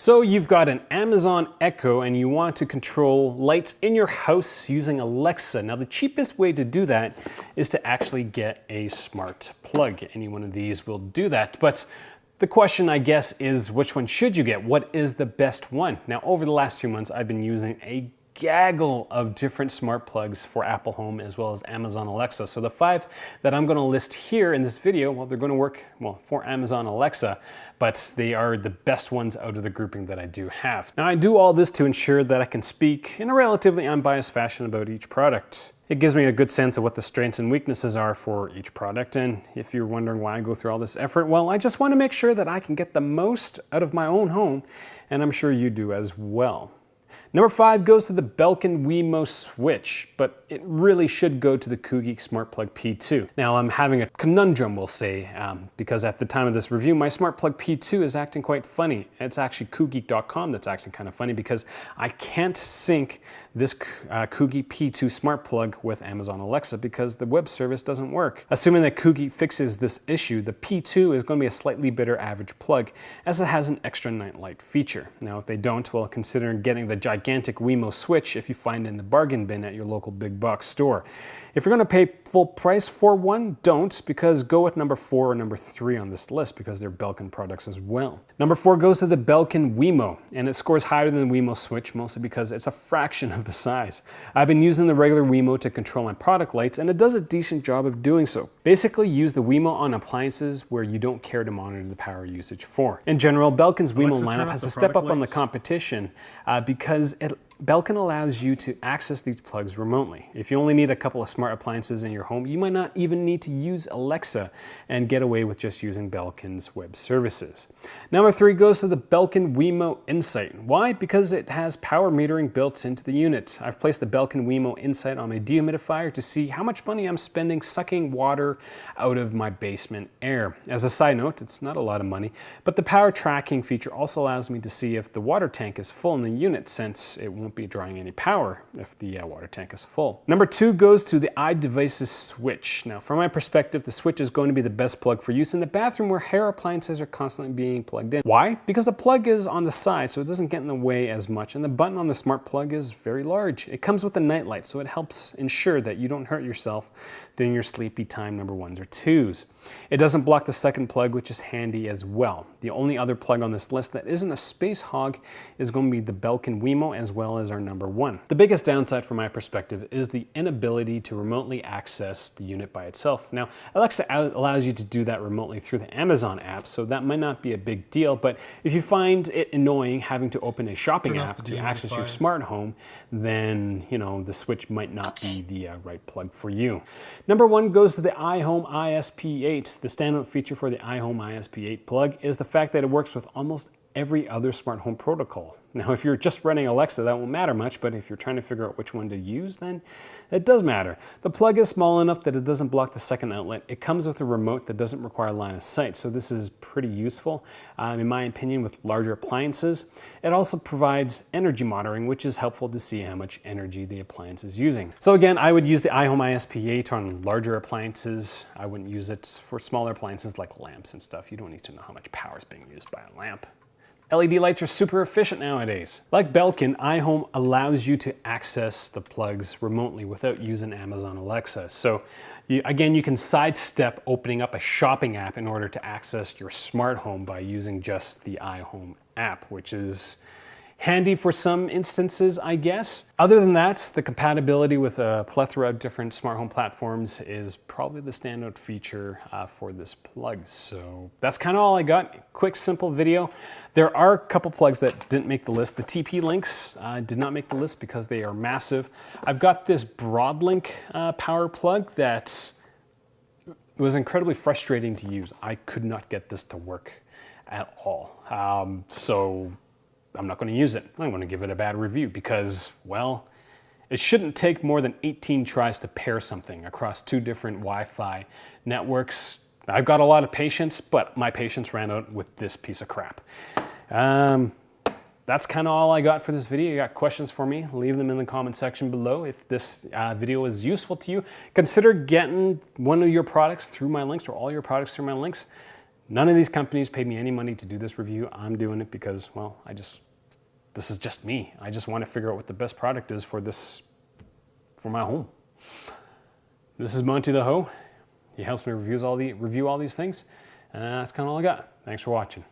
So you've got an Amazon Echo and you want to control lights in your house using Alexa. Now the cheapest way to do that is to actually get a smart plug. Any one of these will do that. But the question, I guess, is which one should you get? What is the best one? Now over the last few months, I've been using a gaggle of different smart plugs for Apple Home as well as Amazon Alexa. So the 5 that I'm going to list here in this video, well, they're going to work well for Amazon Alexa, but they are the best ones out of the grouping that I do have. Now I do all this to ensure that I can speak in a relatively unbiased fashion about each product. It gives me a good sense of what the strengths and weaknesses are for each product, and if you're wondering why I go through all this effort, well, I just want to make sure that I can get the most out of my own home, and I'm sure you do as well. Number 5 goes to the Belkin WeMo Switch, but it really should go to the Koogeek Smart Plug P2. Now I'm having a conundrum, we'll say, because at the time of this review, my Smart Plug P2 is acting quite funny. It's actually Koogeek.com that's actually kind of funny because I can't sync this Kooky P2 smart plug with Amazon Alexa because the web service doesn't work. Assuming that Koogeek fixes this issue, the P2 is going to be a slightly better average plug as it has an extra nightlight feature. Now if they don't, well, consider getting the gigantic WeMo Switch if you find it in the bargain bin at your local big box store. If you're going to pay full price for one, don't, because go with number 4 or number 3 on this list because they're Belkin products as well. Number 4 goes to the Belkin WeMo, and it scores higher than the WeMo Switch mostly because it's a fraction of the size. I've been using the regular WeMo to control my product lights, and it does a decent job of doing so. Basically, use the WeMo on appliances where you don't care to monitor the power usage for. In general, Belkin's WeMo lineup has to step up on the competition because Belkin allows you to access these plugs remotely. If you only need a couple of smart appliances in your home, you might not even need to use Alexa and get away with just using Belkin's web services. Number 3 goes to the Belkin WeMo Insight. Why? Because it has power metering built into the unit. I've placed the Belkin WeMo Insight on my dehumidifier to see how much money I'm spending sucking water out of my basement air. As a side note, it's not a lot of money, but the power tracking feature also allows me to see if the water tank is full in the unit, since it won't be drawing any power if the water tank is full. Number 2 goes to the iDevices switch. Now, from my perspective, the switch is going to be the best plug for use in the bathroom where hair appliances are constantly being plugged in. Why? Because the plug is on the side, so it doesn't get in the way as much, and the button on the smart plug is very large. It comes with a night light, so it helps ensure that you don't hurt yourself during your sleepy time number 1s or 2s. It doesn't block the second plug, which is handy as well. The only other plug on this list that isn't a space hog is going to be the Belkin WeMo as well as our number 1. The biggest downside from my perspective is the inability to remotely access the unit by itself. Now, Alexa allows you to do that remotely through the Amazon app, so that might not be a big deal, but if you find it annoying having to open a shopping app to access your smart home, then, you know, the Switch might not be the right plug for you. Number 1 goes to the iHome ISP8. The standout feature for the iHome ISP8 plug is the fact that it works with almost every other smart home protocol. Now, if you're just running Alexa, that won't matter much, but if you're trying to figure out which one to use, then it does matter. The plug is small enough that it doesn't block the second outlet. It comes with a remote that doesn't require line of sight, so this is pretty useful, in my opinion, with larger appliances. It also provides energy monitoring, which is helpful to see how much energy the appliance is using. So again, I would use the iHome ISP8 on larger appliances. I wouldn't use it for smaller appliances like lamps and stuff. You don't need to know how much power is being used by a lamp. LED lights are super efficient nowadays. Like Belkin, iHome allows you to access the plugs remotely without using Amazon Alexa. So again, you can sidestep opening up a shopping app in order to access your smart home by using just the iHome app, which is handy for some instances, I guess. Other than that, the compatibility with a plethora of different smart home platforms is probably the standout feature for this plug. So that's kind of all I got. Quick, simple video. There are a couple plugs that didn't make the list. The TPLinks did not make the list because they are massive. I've got this Broadlink power plug that was incredibly frustrating to use. I could not get this to work at all. So I'm not going to use it. I'm going to give it a bad review because, well, it shouldn't take more than 18 tries to pair something across 2 different Wi-Fi networks. I've got a lot of patience, but my patience ran out with this piece of crap. That's kind of all I got for this video. You got questions for me? Leave them in the comment section below. If this video is useful to you, consider getting one of your products through my links or all your products through my links. None of these companies paid me any money to do this review. I'm doing it because, well, this is just me. I just want to figure out what the best product is for my home. This is Monty the Ho. He helps me review all these things. And that's kind of all I got. Thanks for watching.